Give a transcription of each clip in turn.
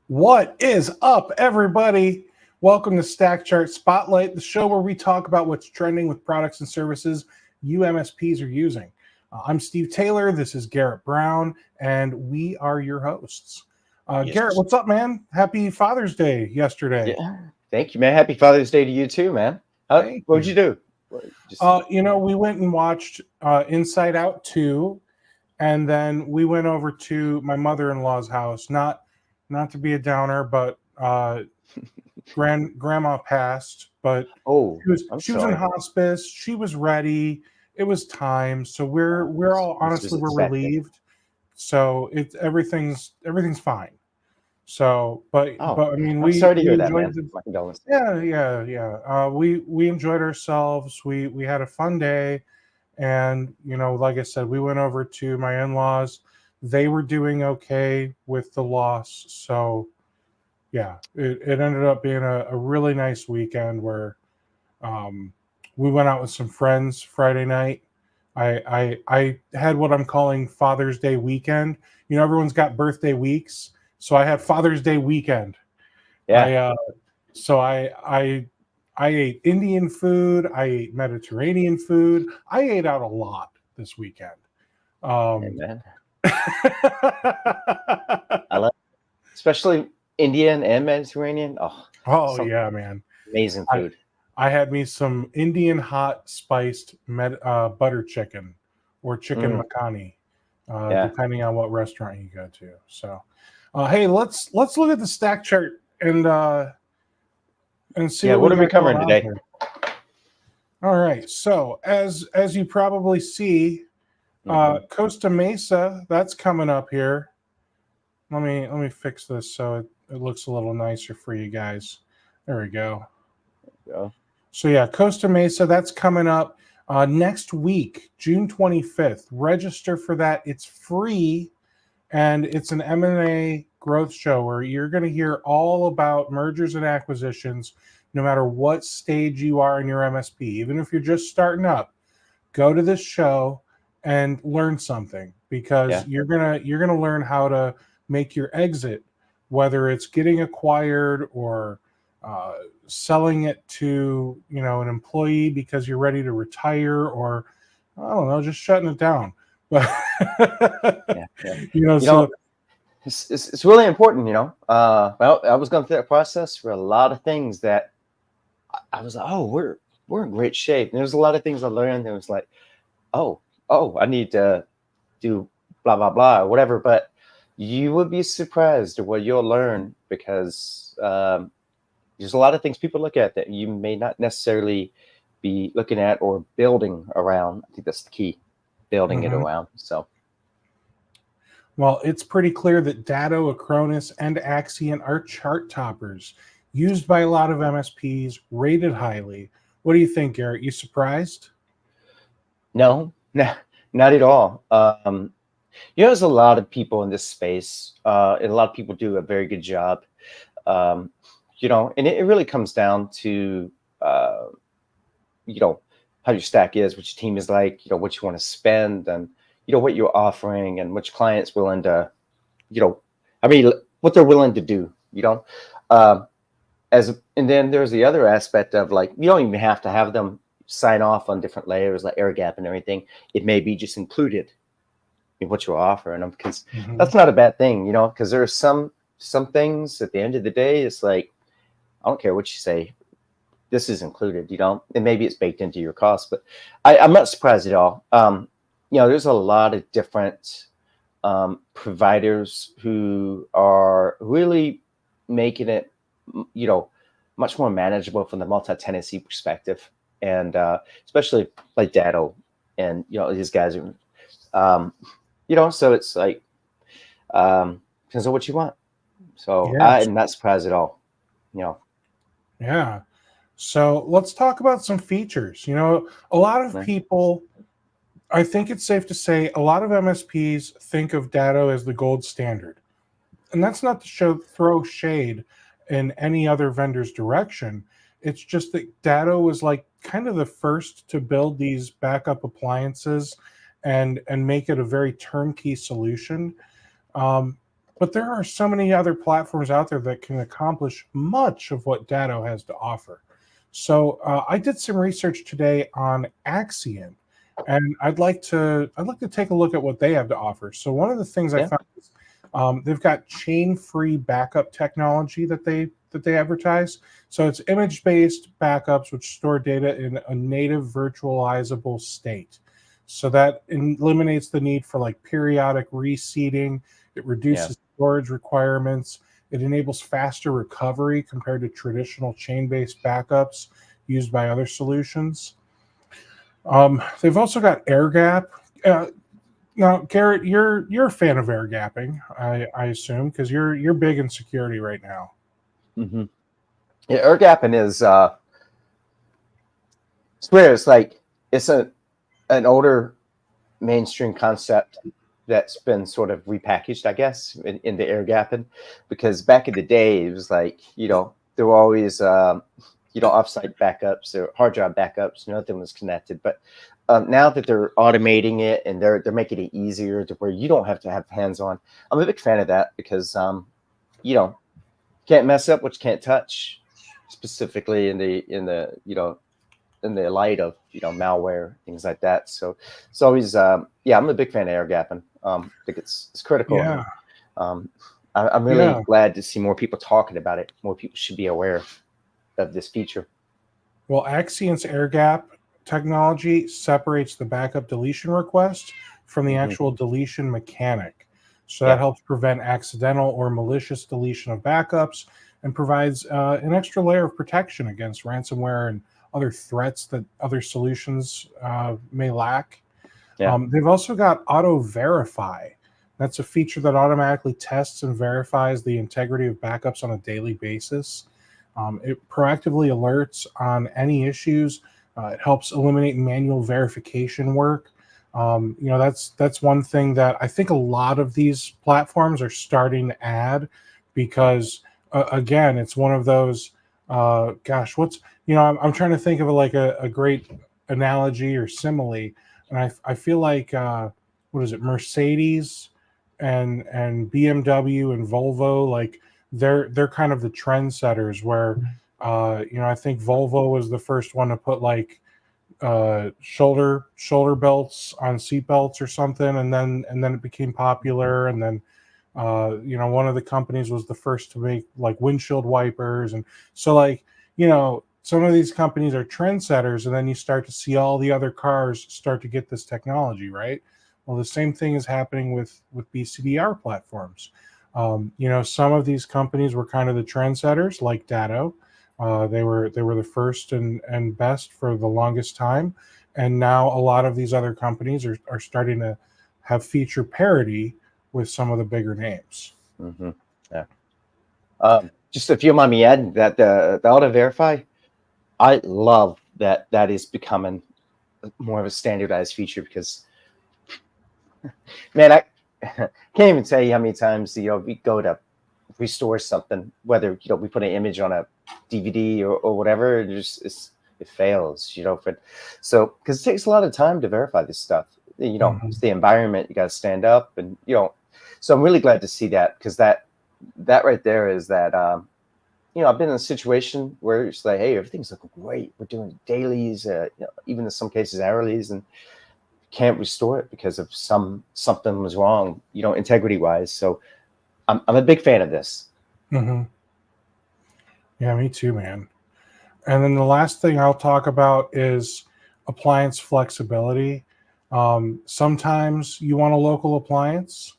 What is up, everybody? Welcome to StackChart Spotlight, the show where we talk about what's trending with products and services you MSPs are using. I'm Steve Taylor. This is Garrett Brown, and we are your hosts. Yes. Garrett, what's up, man? Happy Father's Day yesterday. Yeah. Thank you, man. Happy Father's Day to you too, man. Thank What'd you do? we went and watched Inside Out 2, and then we went over to my mother-in-law's house. Not to be a downer, but grandma passed, but Oh, she was in hospice. She was ready. It was time. So we're all honestly we're relieved. So everything's fine. So, but I mean, I'm sorry to hear that, man. Yeah. We enjoyed ourselves. We had a fun day, and like I said, we went over to my in-laws. They were doing okay with the loss, so yeah, it ended up being a really nice weekend where we went out with some friends Friday night. I had what I'm calling Father's Day weekend. Everyone's got birthday weeks, so I had Father's Day weekend. Yeah. I ate Indian food. I ate Mediterranean food. I ate out a lot this weekend. Hey, man. I love it. Especially Indian and Mediterranean. Yeah, man. Amazing food. I had me some Indian hot spiced butter chicken or chicken makhani, depending on what restaurant you go to. So, hey, let's look at the stack chart and see what are we covering today. Here. All right. So as you probably see, Costa Mesa, that's coming up here. Let me fix this so it looks a little nicer for you guys. There we go. So yeah, Costa Mesa, that's coming up next week, June 25th. Register for that. It's free, and it's an M&A growth show where you're going to hear all about mergers and acquisitions, no matter what stage you are in your MSP. Even if you're just starting up, go to this show and learn something, because you're gonna learn how to make your exit, whether it's getting acquired or selling it to an employee because you're ready to retire, or I don't know, just shutting it down. But it's really important. Well, I was going through that process for a lot of things that I was like, we're in great shape. And there's a lot of things I learned. It was like, I need to do blah blah blah or whatever. But you would be surprised at what you'll learn, because there's a lot of things people look at that you may not necessarily be looking at or building around. I think that's the key, building it around. So, well, it's pretty clear that Datto, Acronis, and Axion are chart toppers, used by a lot of MSPs, rated highly. What do you think, Garrett? You surprised? No, not at all. There's a lot of people in this space, and a lot of people do a very good job. And it really comes down to, how your stack is, what your team is like, what you want to spend, and, what you're offering, and which clients willing to, what they're willing to do, and then there's the other aspect of, like, you don't even have to have them sign off on different layers like air gap and everything. It may be just included in what you're offering them, because that's not a bad thing, because there are some things at the end of the day, it's like, I don't care what you say, this is included, and maybe it's baked into your cost. But I'm not surprised at all. There's a lot of different providers who are really making it, much more manageable from the multi-tenancy perspective, and especially like Datto and these guys are, so it's like, depends on what you want. So I'm not surprised at all. Yeah. So let's talk about some features. A lot of people, I think it's safe to say, a lot of MSPs think of Datto as the gold standard. And that's not to throw shade in any other vendor's direction. It's just that Datto was like kind of the first to build these backup appliances and make it a very turnkey solution. but there are so many other platforms out there that can accomplish much of what Datto has to offer. So I did some research today on Axion, and I'd like to take a look at what they have to offer. So one of the things I Yeah. found is they've got chain-free backup technology that they advertise. So it's image-based backups which store data in a native virtualizable state. So that eliminates the need for like periodic reseeding. It Yeah. reduces storage requirements. It enables faster recovery compared to traditional chain-based backups used by other solutions. They've also got air gap. Now, Garrett, you're a fan of air gapping, I assume, because you're big in security right now. Hmm. Yeah, air gapping is it's weird. It's like it's an older mainstream concept that's been sort of repackaged, I guess, in the air gapping, because back in the day it was like, there were always offsite backups or hard drive backups, nothing was connected. But now that they're automating it and they're making it easier to where you don't have to have hands on, I'm a big fan of that because you know can't mess up what you can't touch, specifically in the light of malware, things like that. So it's always I'm a big fan of air gapping. I think it's critical. Yeah, um, I'm yeah. really glad to see more people talking about it. More people should be aware of this feature. Well, Axion's air gap technology separates the backup deletion request from the Hmm. actual deletion mechanic. So that Yeah. helps prevent accidental or malicious deletion of backups and provides an extra layer of protection against ransomware and other threats that other solutions may lack. Yeah. They've also got auto verify. That's a feature that automatically tests and verifies the integrity of backups on a daily basis. It proactively alerts on any issues. It helps eliminate manual verification work. That's one thing that I think a lot of these platforms are starting to add, because again, it's one of those. Gosh, I'm trying to think of like a great analogy or simile, and I feel like what is it, Mercedes and BMW and Volvo, like they're kind of the trendsetters where I think Volvo was the first one to put like shoulder belts on seat belts or something, and then it became popular, and then one of the companies was the first to make like windshield wipers, and so like some of these companies are trendsetters, and then you start to see all the other cars start to get this technology, right? Well, the same thing is happening with BCDR platforms. Some of these companies were kind of the trendsetters, like Datto. They were the first and best for the longest time, and now a lot of these other companies are starting to have feature parity with some of the bigger names. Hmm. Yeah. Just if you mind me adding that the auto verify, I love that is becoming more of a standardized feature because, man, I can't even tell you how many times we go to restore something, whether we put an image on a DVD or whatever, it fails, so because it takes a lot of time to verify this stuff. Mhm. It's the environment, you got to stand up, and so I'm really glad to see that, because that right there is that I've been in a situation where it's like, hey, everything's looking great, we're doing dailies, even in some cases hourlies, and can't restore it because of something was wrong, integrity wise. So I'm a big fan of this. Mhm. Yeah, me too, man. And then the last thing I'll talk about is appliance flexibility. Sometimes you want a local appliance.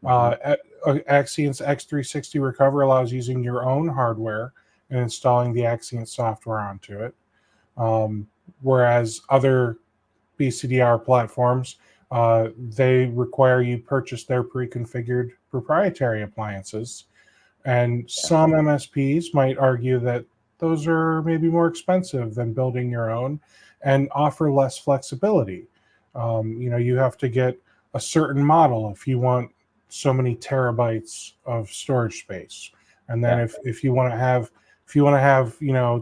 Hmm. Axion's X360 Recover allows using your own hardware and installing the Axion software onto it. Um, Whereas other BCDR platforms, they require you purchase their pre-configured proprietary appliances. And Yeah. some MSPs might argue that those are maybe more expensive than building your own and offer less flexibility. You have to get a certain model if you want so many terabytes of storage space, and then Yeah. if you want to have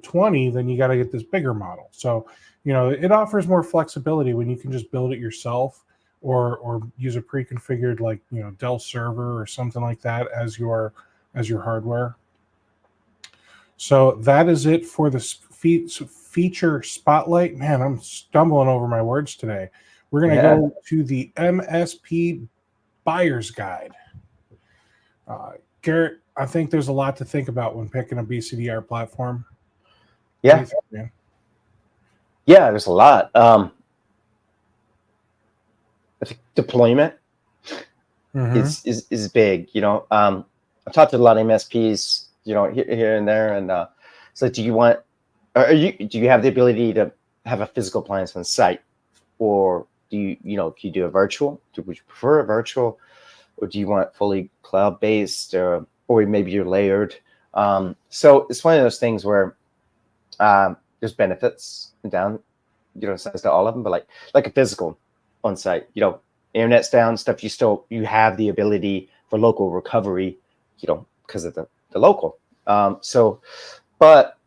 20, then you got to get this bigger model. So it offers more flexibility when you can just build it yourself. or use a pre-configured like Dell server or something like that as your hardware. So that is it for the feature spotlight. Man, I'm stumbling over my words today. We're going to go to the MSP buyer's guide. Garrett, I think there's a lot to think about when picking a BCDR platform. Yeah. What do you think, man? Yeah, there's a lot. I think deployment is big. I've talked to a lot of MSPs, here and there, and so do you have the ability to have a physical appliance on site, or do you do a virtual? Would you prefer a virtual, or do you want fully cloud-based, or maybe you're layered? So it's one of those things where there's benefits and sides to all of them, but like a physical on site, internet's down, stuff, you have the ability for local recovery, because of the local. But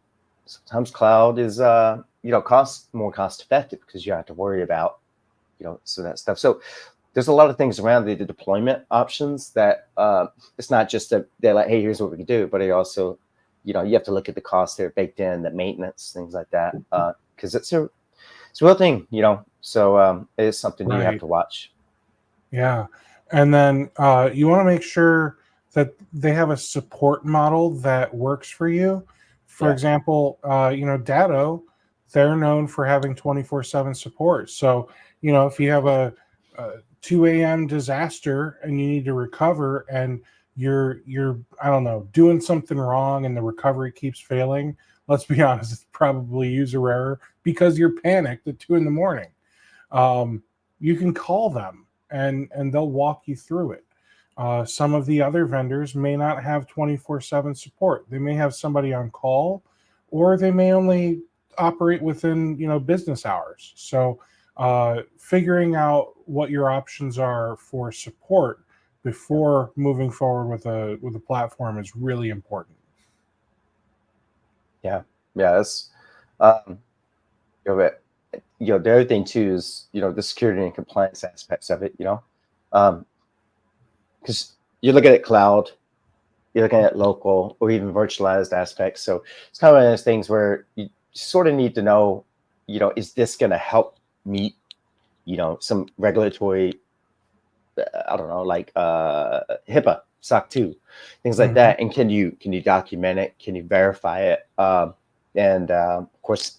sometimes cloud is more cost effective because you don't have to worry about so that stuff. So there's a lot of things around the deployment options that it's not just that they're like, hey, here's what we can do, but it also you have to look at the costs that are baked in, the maintenance, things like that, because it's a real thing, so it is something you have to watch. Yeah. And then you want to make sure that they have a support model that works for you. For example, Datto, they're known for having 24/7 support. So, if you have a 2 a.m. disaster and you need to recover and you're I don't know, doing something wrong and the recovery keeps failing, let's be honest, it's probably user error because you're panicked at 2 a.m. You can call them and they'll walk you through it. Some of the other vendors may not have 24/7 support. They may have somebody on call, or they may only operate within business hours. So figuring out what your options are for support before moving forward with a platform is really important. Yeah, that's the other thing too is the security and compliance aspects of it. Because you're looking at cloud, you're looking at local or even virtualized aspects. So it's kind of one of those things where you sort of need to know, is this going to help meet, some regulatory, I don't know, like HIPAA, SOC 2, things like that. And can you document it? Can you verify it? And of course,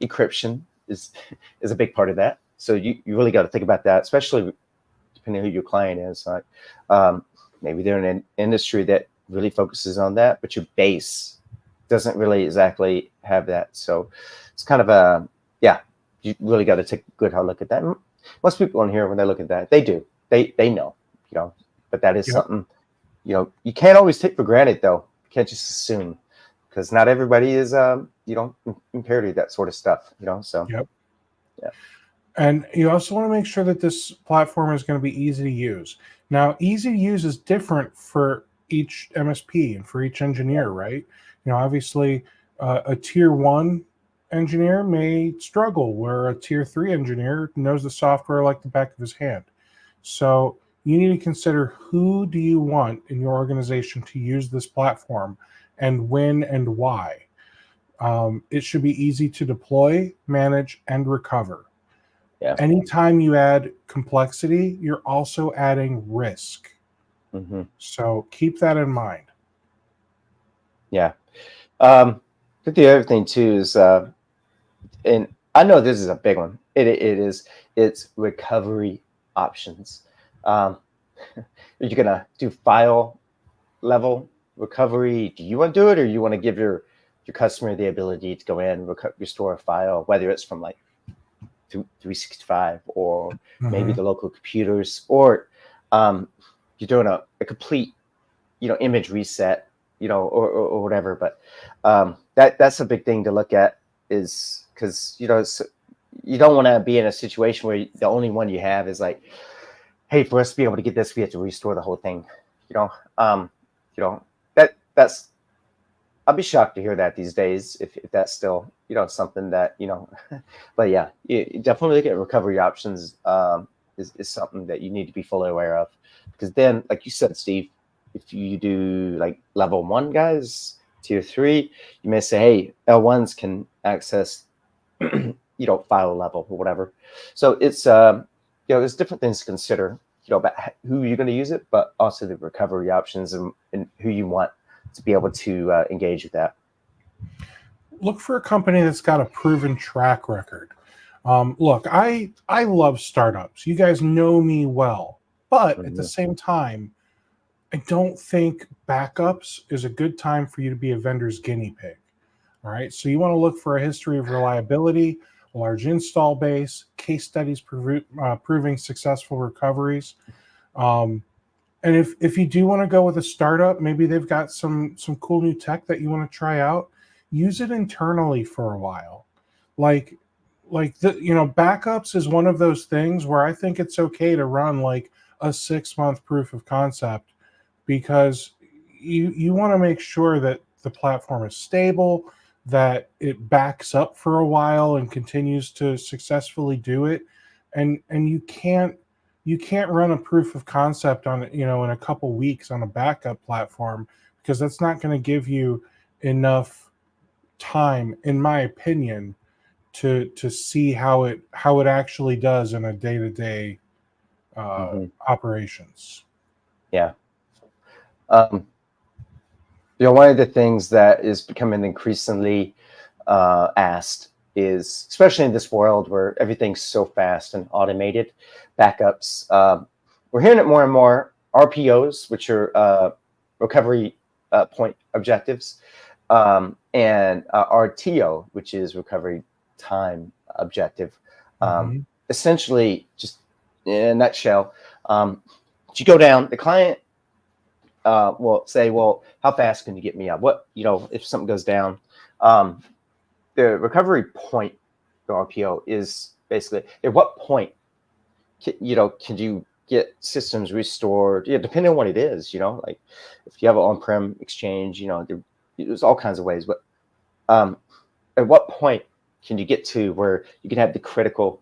encryption is a big part of that. So you really got to think about that, especially depending on who your client is. Maybe they're in an industry that really focuses on that, but your base doesn't really exactly have that. So it's kind of you really got to take a good hard look at that. And most people on here, when they look at that, they do. They know, but that is something, you can't always take for granted, though. You can't just assume, because not everybody is, impaired with that sort of stuff, so. Yep. Yeah. And you also want to make sure that this platform is going to be easy to use. Now, easy to use is different for each MSP and for each engineer, right? Obviously, a tier 1 engineer may struggle, where a tier 3 engineer knows the software like the back of his hand. So you need to consider, who do you want in your organization to use this platform, and when and why. It should be easy to deploy, manage, and recover. Yeah. Anytime you add complexity, you're also adding risk. So keep that in mind. Yeah. But the other thing too is, and I know this is a big one. It's recovery options. Are you gonna do file level recovery? Do you want to do it, or you want to give your customer the ability to go in and restore a file, whether it's from like 365 or maybe the local computers, or you're doing a complete image reset, or whatever. But that's a big thing to look at, is because you don't want to be in a situation where the only one you have is like, hey, for us to be able to get this, we have to restore the whole thing. That's I'll be shocked to hear that these days, if that's still something that but yeah, you definitely look at recovery options. is something that you need to be fully aware of, because then, like you said, Steve, if you do like level 1 guys, tier 3, you may say, hey, L1s can access file level or whatever. So it's there's different things to consider, about who you're going to use it, but also the recovery options and who you want to be able to engage with that. Look for a company that's got a proven track record. Look, I love startups. You guys know me well, but at the same time, I don't think backups is a good time for you to be a vendor's guinea pig. All right, so you want to look for a history of reliability, a large install base, case studies proving successful recoveries. And if you do want to go with a startup, maybe they've got some cool new tech that you want to try out. Use it internally for a while. Like backups is one of those things where I think it's okay to run like a 6-month proof of concept, because you want to make sure that the platform is stable, that it backs up for a while and continues to successfully do it. And you can't run a proof of concept on in a couple weeks on a backup platform, because that's not going to give you enough time, in my opinion, to see how it actually does in a day-to-day operations. Yeah. One of the things that is becoming increasingly asked is, especially in this world where everything's so fast and automated, backups. We're hearing it more and more. RPOs, which are recovery point objectives, and RTO, which is recovery time objective. Essentially, just in a nutshell, you go down, the client will say, well, how fast can you get me up? What, if something goes down, the recovery point, the RPO, is basically at what point, can you get systems restored? Yeah, depending on what it is, like if you have an on-prem exchange, there's all kinds of ways. But at what point can you get to where you can have the critical,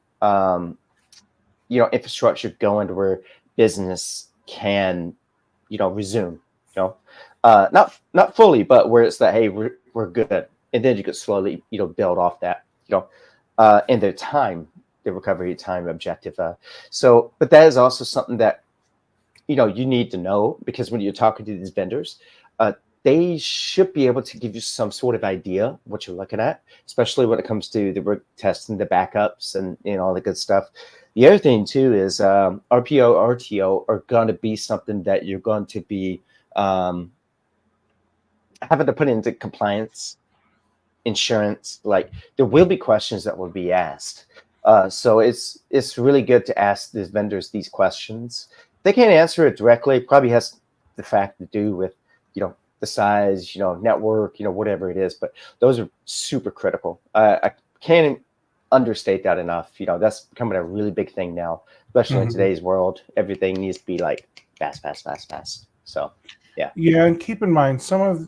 infrastructure going to where business can, resume, not fully, but where it's that, hey, we're good, and then you could slowly, build off that, in their time, the recovery time objective. But that is also something that, you need to know, because when you're talking to these vendors, they should be able to give you some sort of idea what you're looking at, especially when it comes to the testing, the backups, and all the good stuff. The other thing too is RPO, RTO are going to be something that you're going to be having to put into compliance, insurance. Like, there will be questions that will be asked. So it's really good to ask these vendors these questions. They can't answer it directly. It probably has the fact to do with, the size, network, whatever it is. But those are super critical. I can't understate that enough. That's becoming a really big thing now, especially in today's world. Everything needs to be like fast. So, yeah. Yeah, and keep in mind, some of,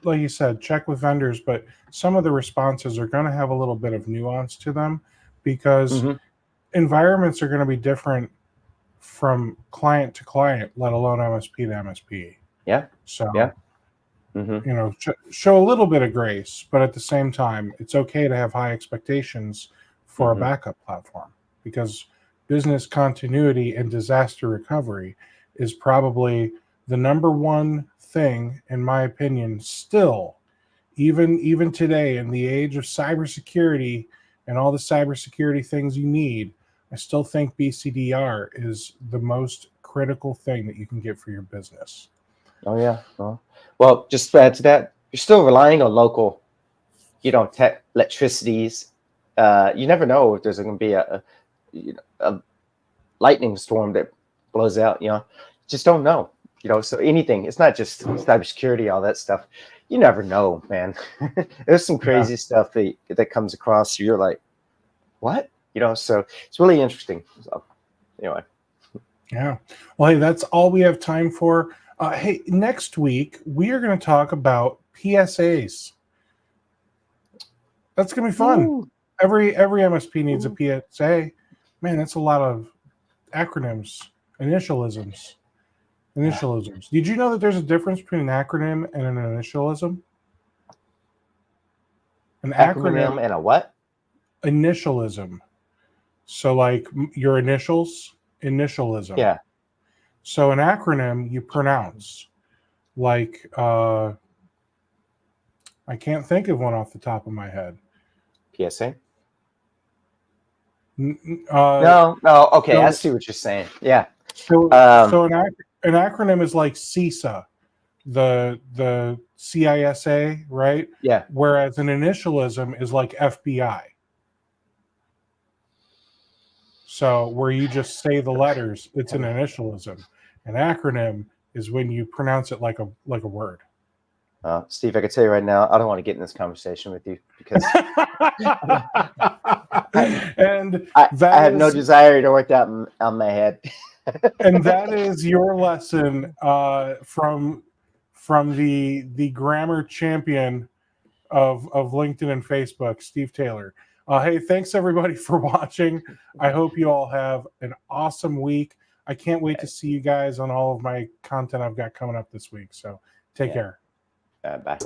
like you said, check with vendors, but some of the responses are going to have a little bit of nuance to them, because environments are going to be different from client to client, let alone MSP to MSP. Yeah. So, yeah. Show a little bit of grace, but at the same time, it's okay to have high expectations for a backup platform, because business continuity and disaster recovery is probably the number one thing, in my opinion, still, even today, in the age of cybersecurity and all the cybersecurity things you need. I still think BCDR is the most critical thing that you can get for your business. Oh yeah. Well, just to add to that, you're still relying on local, tech, electricities. You never know if there's going to be a lightning storm that blows out. Just don't know. So anything. It's not just cybersecurity, all that stuff. You never know, man. There's some crazy stuff that comes across. You're like, what? So it's really interesting. So anyway. Yeah. Well, hey, that's all we have time for. Hey, next week we are going to talk about PSAs. That's going to be fun. Ooh. Every MSP needs a PSA. Man, that's a lot of acronyms, initialisms. Initialisms. Did you know that there's a difference between an acronym and an initialism? An Acronym and a what? Initialism. So like your initials, initialism. Yeah. So an acronym you pronounce. Like I can't think of one off the top of my head. PSA? No. Okay, so, I see what you're saying. Yeah. So, Um, an acronym is like CISA, the CISA, right? Yeah. Whereas an initialism is like FBI. So where you just say the letters, it's an initialism. An acronym is when you pronounce it like a word. Steve, I can tell you right now, I don't want to get in this conversation with you because and I have no desire to work that on my head. And that is your lesson from the grammar champion of LinkedIn and Facebook, Steve Taylor. Hey, thanks everybody for watching. I hope you all have an awesome week. I can't wait to see you guys on all of my content I've got coming up this week. So take care. Bye.